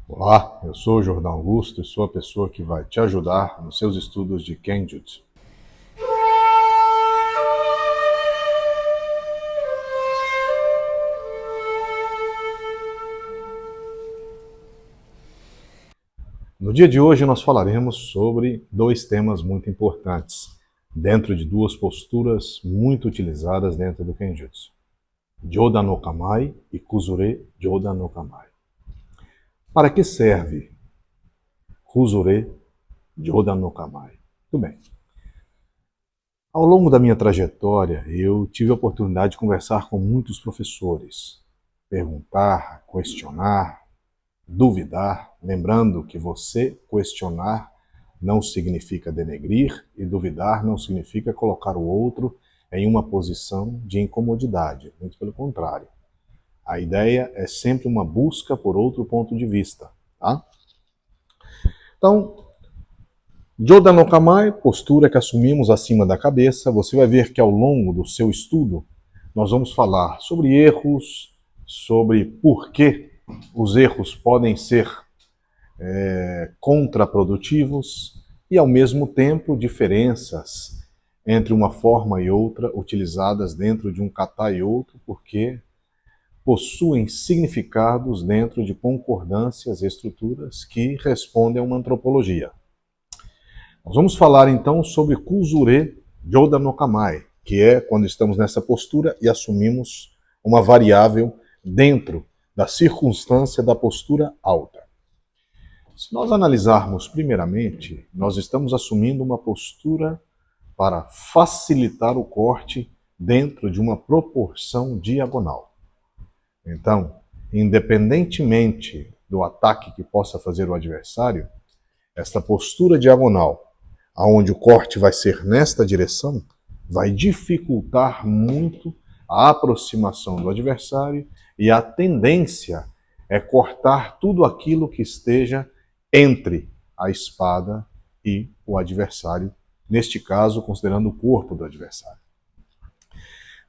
Olá, eu sou o Jordão Augusto e sou a pessoa que vai te ajudar nos seus estudos de Kenjutsu. No dia de hoje nós falaremos sobre dois temas muito importantes, dentro de duas posturas muito utilizadas dentro do Kenjutsu. Jodan no Kamae e Kuzure Jodan no Kamae. Para que serve Kuzure Jodan no Kamae? Muito bem. Ao longo da minha trajetória, eu tive a oportunidade de conversar com muitos professores, perguntar, questionar, duvidar, lembrando que você questionar não significa denegrir e duvidar não significa colocar o outro em uma posição de incomodidade, muito pelo contrário. A ideia é sempre uma busca por outro ponto de vista, tá? Então, Jodan no Kamae, postura que assumimos acima da cabeça. Você vai ver que ao longo do seu estudo nós vamos falar sobre erros, sobre por que os erros podem ser contraprodutivos e ao mesmo tempo diferenças entre uma forma e outra utilizadas dentro de um kata e outro, porque possuem significados dentro de concordâncias e estruturas que respondem a uma antropologia. Nós vamos falar então sobre Kuzure Jodan no Kamae, que é quando estamos nessa postura e assumimos uma variável dentro da circunstância da postura alta. Se nós analisarmos primeiramente, nós estamos assumindo uma postura para facilitar o corte dentro de uma proporção diagonal. Então, independentemente do ataque que possa fazer o adversário, esta postura diagonal, onde o corte vai ser nesta direção, vai dificultar muito a aproximação do adversário e a tendência é cortar tudo aquilo que esteja entre a espada e o adversário, neste caso, considerando o corpo do adversário.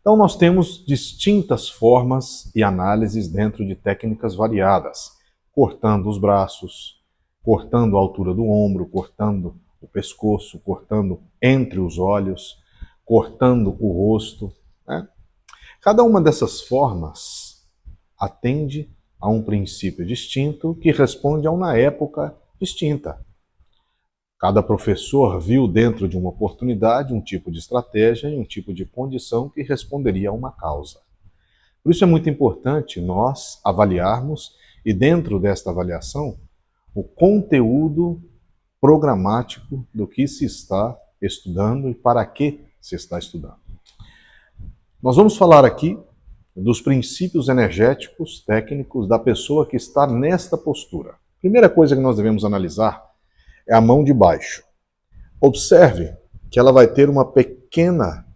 Então, nós temos distintas formas e análises dentro de técnicas variadas, cortando os braços, cortando a altura do ombro, cortando o pescoço, cortando entre os olhos, cortando o rosto. Né? Cada uma dessas formas atende a um princípio distinto que responde a uma época distinta. Cada professor viu dentro de uma oportunidade um tipo de estratégia e um tipo de condição que responderia a uma causa. Por isso é muito importante nós avaliarmos e dentro desta avaliação o conteúdo programático do que se está estudando e para que se está estudando. Nós vamos falar aqui dos princípios energéticos técnicos da pessoa que está nesta postura. Primeira coisa que nós devemos analisar é a mão de baixo. Observe que ela vai ter uma pequena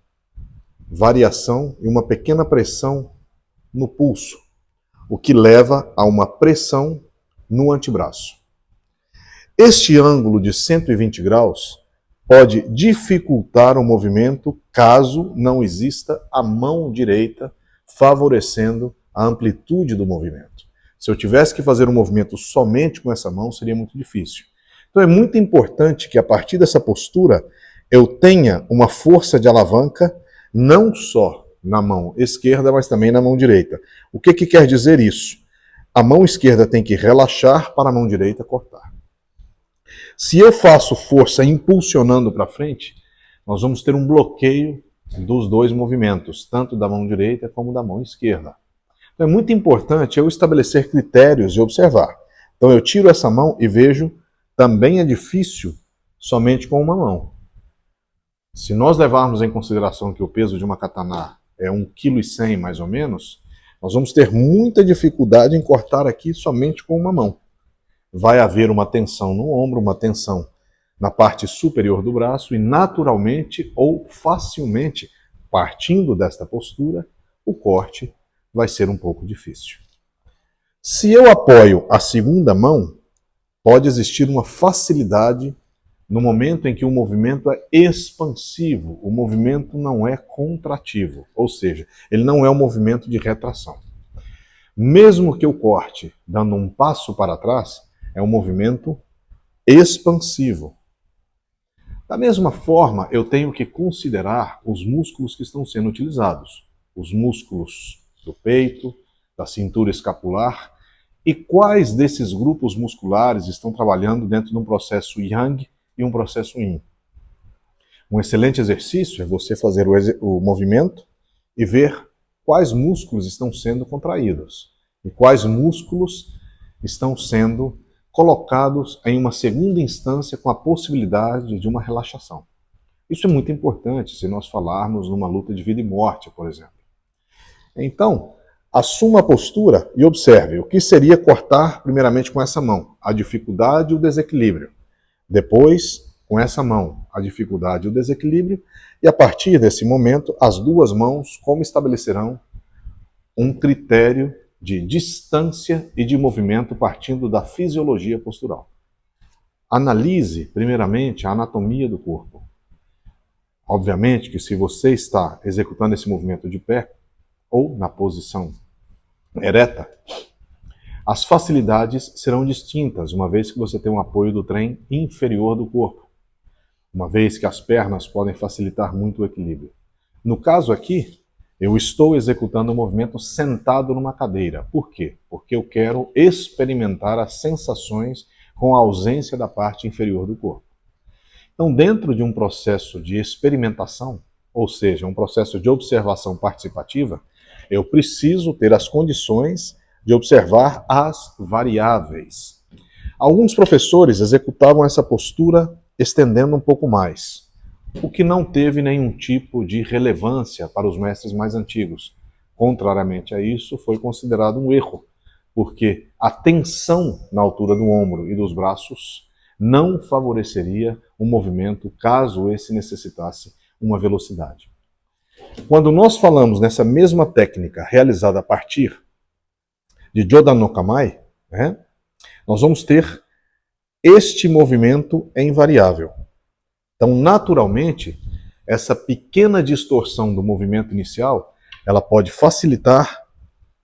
variação e uma pequena pressão no pulso, o que leva a uma pressão no antebraço. Este ângulo de 120 graus pode dificultar o movimento caso não exista a mão direita favorecendo a amplitude do movimento. Se eu tivesse que fazer um movimento somente com essa mão, seria muito difícil. Então é muito importante que a partir dessa postura eu tenha uma força de alavanca não só na mão esquerda, mas também na mão direita. O que quer dizer isso? A mão esquerda tem que relaxar para a mão direita cortar. Se eu faço força impulsionando para frente, nós vamos ter um bloqueio dos dois movimentos, tanto da mão direita como da mão esquerda. Então é muito importante eu estabelecer critérios e observar. Então eu tiro essa mão e vejo, também é difícil somente com uma mão. Se nós levarmos em consideração que o peso de uma katana é 1,1 kg mais ou menos, nós vamos ter muita dificuldade em cortar aqui somente com uma mão. Vai haver uma tensão no ombro, uma tensão na parte superior do braço e naturalmente ou facilmente, partindo desta postura, o corte vai ser um pouco difícil. Se eu apoio a segunda mão, pode existir uma facilidade no momento em que o movimento é expansivo, o movimento não é contrativo, ou seja, ele não é um movimento de retração. Mesmo que eu corte dando um passo para trás, É um movimento expansivo. Da mesma forma, eu tenho que considerar os músculos que estão sendo utilizados. Os músculos do peito, da cintura escapular, e quais desses grupos musculares estão trabalhando dentro de um processo Yang e um processo Yin. Um excelente exercício é você fazer o movimento e ver quais músculos estão sendo contraídos e quais músculos estão sendo colocados em uma segunda instância com a possibilidade de uma relaxação. Isso é muito importante se nós falarmos numa luta de vida e morte, por exemplo. Então, assuma a postura e observe o que seria cortar primeiramente com essa mão, a dificuldade e o desequilíbrio. Depois, com essa mão, a dificuldade e o desequilíbrio, e a partir desse momento, as duas mãos como estabelecerão um critério de distância e de movimento partindo da fisiologia postural. Analise, primeiramente, a anatomia do corpo. Obviamente que se você está executando esse movimento de pé ou na posição ereta, as facilidades serão distintas, uma vez que você tem um apoio do trem inferior do corpo, uma vez que as pernas podem facilitar muito o equilíbrio. No caso aqui, eu estou executando o movimento sentado numa cadeira. Por quê? Porque eu quero experimentar as sensações com a ausência da parte inferior do corpo. Então, dentro de um processo de experimentação, ou seja, um processo de observação participativa, eu preciso ter as condições de observar as variáveis. Alguns professores executavam essa postura estendendo um pouco mais, o que não teve nenhum tipo de relevância para os mestres mais antigos. Contrariamente a isso, foi considerado um erro, porque a tensão na altura do ombro e dos braços não favoreceria o movimento caso esse necessitasse uma velocidade. Quando nós falamos nessa mesma técnica realizada a partir de Jodan no Kamae, nós vamos ter este movimento em variável. Então, naturalmente, essa pequena distorção do movimento inicial, ela pode facilitar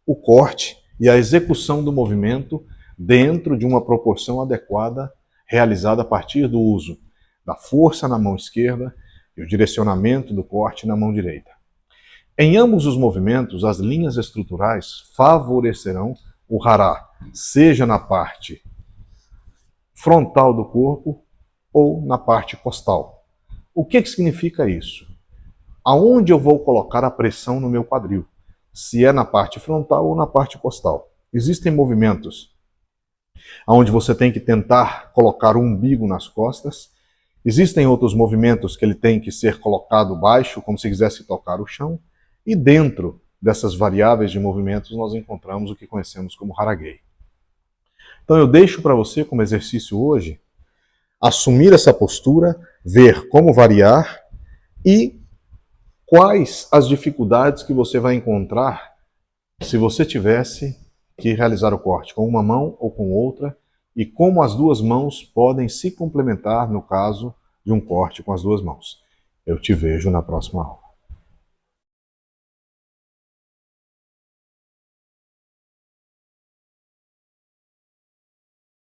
o corte e a execução do movimento dentro de uma proporção adequada, realizada a partir do uso da força na mão esquerda e o direcionamento do corte na mão direita. Em ambos os movimentos, as linhas estruturais favorecerão o hara, seja na parte frontal do corpo ou na parte costal. O que significa isso? Aonde eu vou colocar a pressão no meu quadril? Se é na parte frontal ou na parte costal. Existem movimentos onde você tem que tentar colocar o umbigo nas costas. Existem outros movimentos que ele tem que ser colocado baixo, como se quisesse tocar o chão. E dentro dessas variáveis de movimentos nós encontramos o que conhecemos como Hara-Gei. Então eu deixo para você como exercício hoje assumir essa postura, ver como variar e quais as dificuldades que você vai encontrar se você tivesse que realizar o corte com uma mão ou com outra e como as duas mãos podem se complementar no caso de um corte com as duas mãos. Eu te vejo na próxima aula.